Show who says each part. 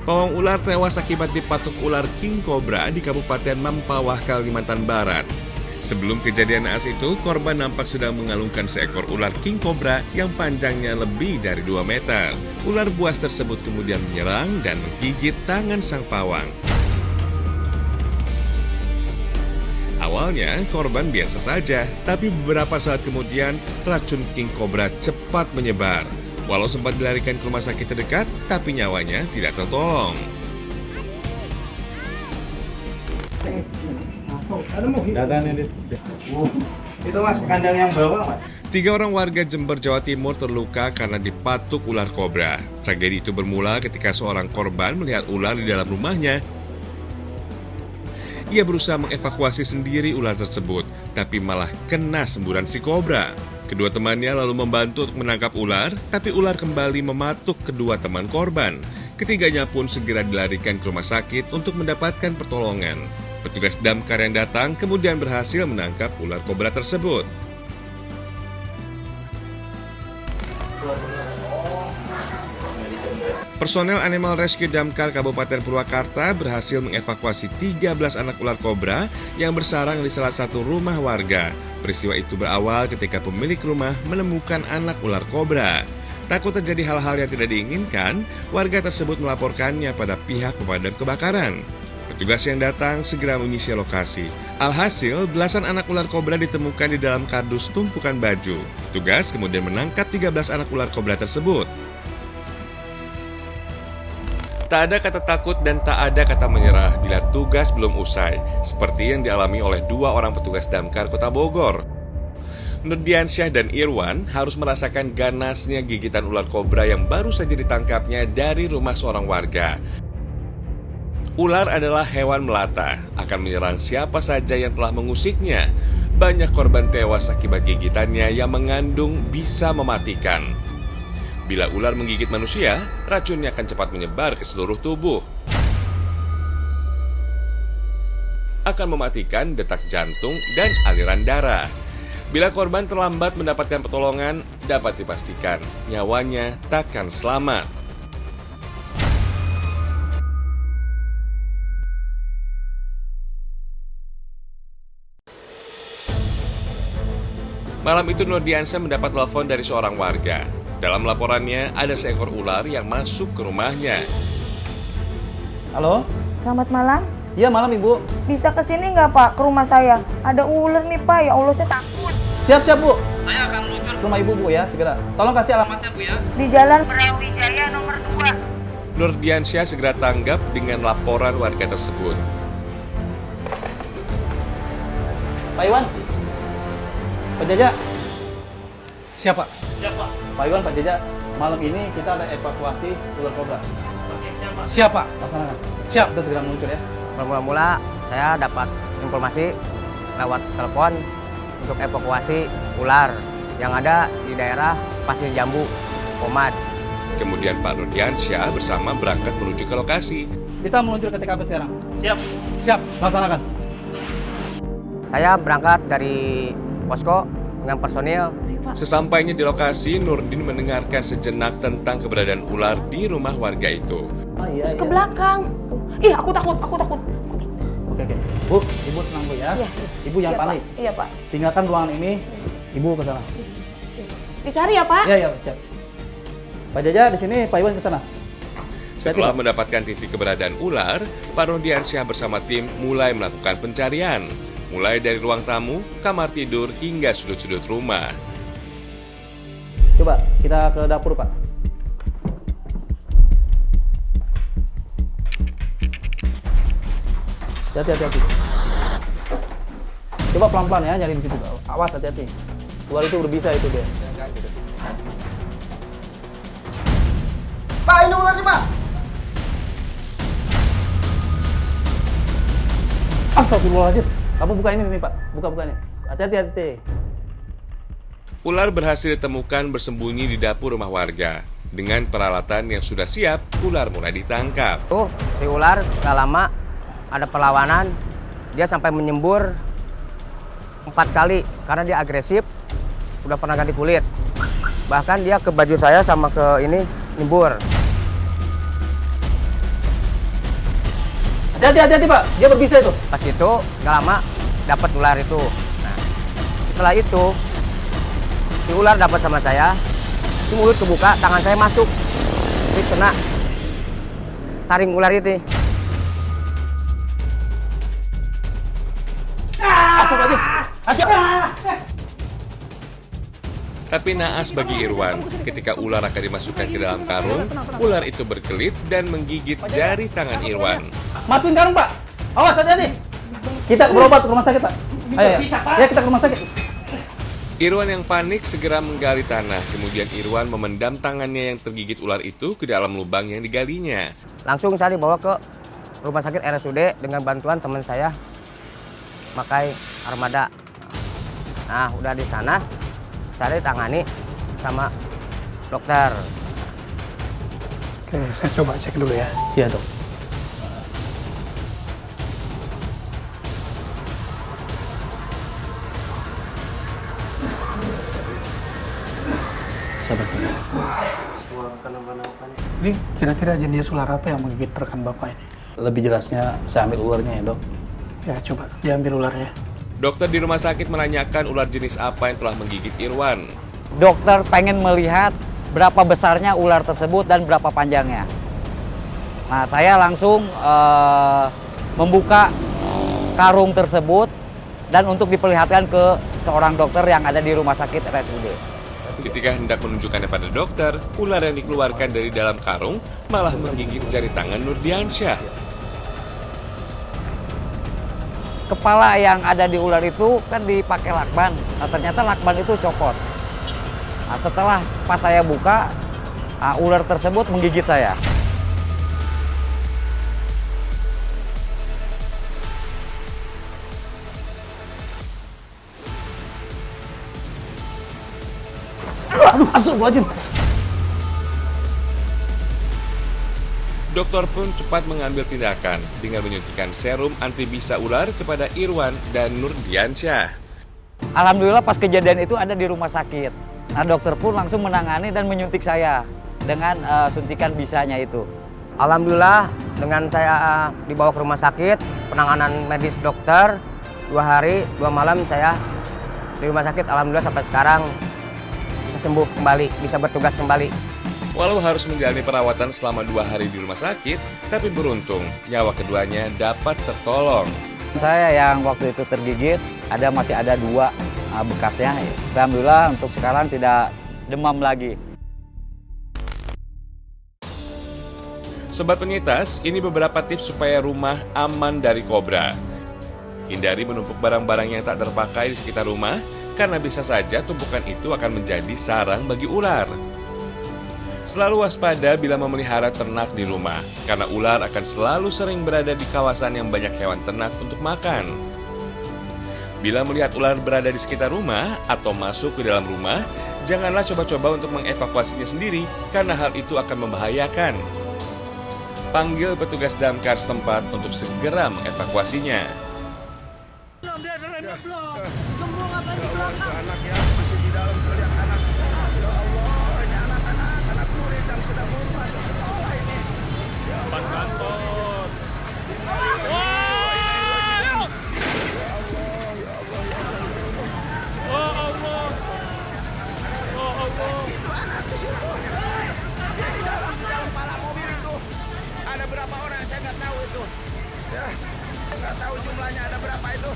Speaker 1: Pawang ular tewas akibat dipatuk ular king cobra di Kabupaten Mempawah, Kalimantan Barat. Sebelum kejadian naas itu, korban nampak sedang mengalungkan seekor ular king cobra yang panjangnya lebih dari 2 meter. Ular buas tersebut kemudian menyerang dan menggigit tangan sang pawang. Awalnya korban biasa saja, tapi beberapa saat kemudian racun king cobra cepat menyebar. Walau sempat dilarikan ke rumah sakit terdekat, tapi nyawanya tidak tertolong.
Speaker 2: Itu mas, kandang yang bawah mas.
Speaker 1: 3 orang warga Jember, Jawa Timur terluka karena dipatuk ular kobra. Tragedi itu bermula ketika seorang korban melihat ular di dalam rumahnya. Ia berusaha mengevakuasi sendiri ular tersebut, tapi malah kena semburan si kobra. Kedua temannya lalu membantu untuk menangkap ular, tapi ular kembali mematuk kedua teman korban. Ketiganya pun segera dilarikan ke rumah sakit untuk mendapatkan pertolongan. Petugas damkar yang datang kemudian berhasil menangkap ular kobra tersebut. Personel Animal Rescue Damkar Kabupaten Purwakarta berhasil mengevakuasi 13 anak ular kobra yang bersarang di salah satu rumah warga. Peristiwa itu berawal ketika pemilik rumah menemukan anak ular kobra. Takut terjadi hal-hal yang tidak diinginkan, warga tersebut melaporkannya pada pihak pemadam kebakaran. Petugas yang datang segera menyisir lokasi. Alhasil, belasan anak ular kobra ditemukan di dalam kardus tumpukan baju. Petugas kemudian menangkap 13 anak ular kobra tersebut. Tak ada kata takut dan tak ada kata menyerah bila tugas belum usai, seperti yang dialami oleh 2 orang petugas damkar Kota Bogor. Nurdiansyah dan Irwan harus merasakan ganasnya gigitan ular kobra yang baru saja ditangkapnya dari rumah seorang warga. Ular adalah hewan melata, akan menyerang siapa saja yang telah mengusiknya. Banyak korban tewas akibat gigitannya yang mengandung bisa mematikan. Bila ular menggigit manusia, racunnya akan cepat menyebar ke seluruh tubuh. Akan mematikan detak jantung dan aliran darah. Bila korban terlambat mendapatkan pertolongan, dapat dipastikan nyawanya takkan selamat. Malam itu Nurdiansyah mendapat telepon dari seorang warga. Dalam laporannya ada seekor ular yang masuk ke rumahnya.
Speaker 3: Halo?
Speaker 4: Selamat malam.
Speaker 3: Iya malam Ibu.
Speaker 4: Bisa kesini nggak Pak ke rumah saya? Ada ular nih Pak, ya Allah saya takut.
Speaker 3: Siap Bu. Saya akan meluncur ke rumah Ibu Bu ya segera. Tolong kasih alamatnya Bu ya.
Speaker 4: Di Jalan Brawijaya nomor 2.
Speaker 1: Nurdiansyah segera tanggap dengan laporan warga tersebut.
Speaker 3: Pak Iwan. Pak Jaja. Siapa?
Speaker 5: Siapa?
Speaker 3: Pak Iwan, Pak Jaja. Malam ini kita ada evakuasi ular kobra.
Speaker 5: Oke, siapa?
Speaker 3: Siapa? Laksanakan. Siap, kita segera meluncur ya.
Speaker 6: Mula-mula saya dapat informasi lewat telepon untuk evakuasi ular yang ada di daerah Pasir Jambu, Pomad.
Speaker 1: Kemudian Pak Nurdiansyah bersama berangkat menuju ke lokasi.
Speaker 3: Kita meluncur ke TKP sekarang.
Speaker 5: Siap.
Speaker 3: Siap, laksanakan.
Speaker 6: Saya berangkat dari posko dengan personil.
Speaker 1: Sesampainya di lokasi, Nurdin mendengarkan sejenak tentang keberadaan ular di rumah warga itu.
Speaker 4: Terus ke belakang. Ih, aku takut.
Speaker 3: Oke. Bu, Ibu tenang Bu ya.
Speaker 4: Iya.
Speaker 3: Ibu jangan
Speaker 4: Iya,
Speaker 3: panik.
Speaker 4: Pak. Iya Pak.
Speaker 3: Tinggalkan ruangan ini. Ibu ke sana.
Speaker 4: Siap. Dicari ya Pak?
Speaker 3: Iya, siap. Pak Jaja di sini, Pak Iwan ke sana.
Speaker 1: Setelah mendapatkan titik keberadaan ular, Pak Nurdiansyah bersama tim mulai melakukan pencarian. Mulai dari ruang tamu, kamar tidur, hingga sudut-sudut rumah.
Speaker 3: Coba kita ke dapur Pak. Hati-hati. Coba pelan-pelan ya nyari di situ. Awas hati-hati. Ular itu berbisa itu dia.
Speaker 2: Pak, ini ularnya Pak.
Speaker 3: Astagfirullahaladzim. Kamu buka ini nih Pak. Buka ini. Hati-hati.
Speaker 1: Ular berhasil ditemukan bersembunyi di dapur rumah warga. Dengan peralatan yang sudah siap, ular mulai ditangkap.
Speaker 6: Tuh, si ular gak lama ada perlawanan. Dia sampai menyembur 4 kali karena dia agresif. Udah pernah ganti kulit. Bahkan dia ke baju saya sama ke ini nyembur.
Speaker 3: Hati-hati Pak, dia berbisa itu.
Speaker 6: Pas itu nggak lama dapat ular itu. Nah, setelah itu si ular dapat sama saya, si mulut kebuka, tangan saya masuk, jadi kena taring ular itu.
Speaker 1: Tapi naas bagi Irwan, ketika ular akan dimasukkan ke dalam karung, ular itu berkelit dan menggigit jari tangan Irwan.
Speaker 3: Masukin karung Pak. Awas, hati-hati. Kita berobat ke rumah sakit Pak. Ayo, ya kita ke rumah sakit.
Speaker 1: Irwan yang panik segera menggali tanah, kemudian Irwan memendam tangannya yang tergigit ular itu ke dalam lubang yang digalinya.
Speaker 6: Langsung saya dibawa ke rumah sakit RSUD dengan bantuan teman saya, pakai armada. Nah, udah di sana, saya ditangani sama dokter.
Speaker 5: Oke, saya coba cek dulu ya.
Speaker 3: Iya dok. Sabar.
Speaker 5: Ini kira-kira jenis ular apa yang menggigit rekan Bapak ini?
Speaker 3: Lebih jelasnya saya ambil ularnya ya dok.
Speaker 5: Ya, coba diambil ularnya.
Speaker 1: Dokter di rumah sakit menanyakan ular jenis apa yang telah menggigit Irwan.
Speaker 7: Dokter pengen melihat berapa besarnya ular tersebut dan berapa panjangnya. Nah, saya langsung membuka karung tersebut dan untuk diperlihatkan ke seorang dokter yang ada di rumah sakit RSUD.
Speaker 1: Ketika hendak menunjukkannya pada dokter, ular yang dikeluarkan dari dalam karung malah menggigit jari tangan Nurdiansyah.
Speaker 7: Kepala yang ada di ular itu kan dipakai lakban. Nah, ternyata lakban itu copot. Nah, setelah pas saya buka, ular tersebut menggigit saya.
Speaker 3: Aduh, astagfirullahaladzim.
Speaker 1: Dokter pun cepat mengambil tindakan dengan menyuntikkan serum anti bisa ular kepada Irwan dan Nurdiansyah.
Speaker 7: Alhamdulillah pas kejadian itu ada di rumah sakit. Nah, dokter pun langsung menangani dan menyuntik saya dengan suntikan bisanya itu.
Speaker 6: Alhamdulillah dengan saya dibawa ke rumah sakit, penanganan medis dokter, 2 hari 2 malam saya di rumah sakit. Alhamdulillah sampai sekarang bisa sembuh kembali, bisa bertugas kembali.
Speaker 1: Walau harus menjalani perawatan selama 2 hari di rumah sakit, tapi beruntung nyawa keduanya dapat tertolong.
Speaker 7: Saya yang waktu itu tergigit, masih ada 2 bekasnya. Alhamdulillah untuk sekarang tidak demam lagi.
Speaker 1: Sobat Penyitas, ini beberapa tips supaya rumah aman dari kobra. Hindari menumpuk barang-barang yang tak terpakai di sekitar rumah, karena bisa saja tumpukan itu akan menjadi sarang bagi ular. Selalu waspada bila memelihara ternak di rumah, karena ular akan selalu sering berada di kawasan yang banyak hewan ternak untuk makan. Bila melihat ular berada di sekitar rumah atau masuk ke dalam rumah, janganlah coba-coba untuk mengevakuasinya sendiri, karena hal itu akan membahayakan. Panggil petugas damkar setempat untuk segera mengevakuasinya.
Speaker 2: Ada berapa orang saya nggak tahu itu, ya nggak tahu jumlahnya ada berapa itu.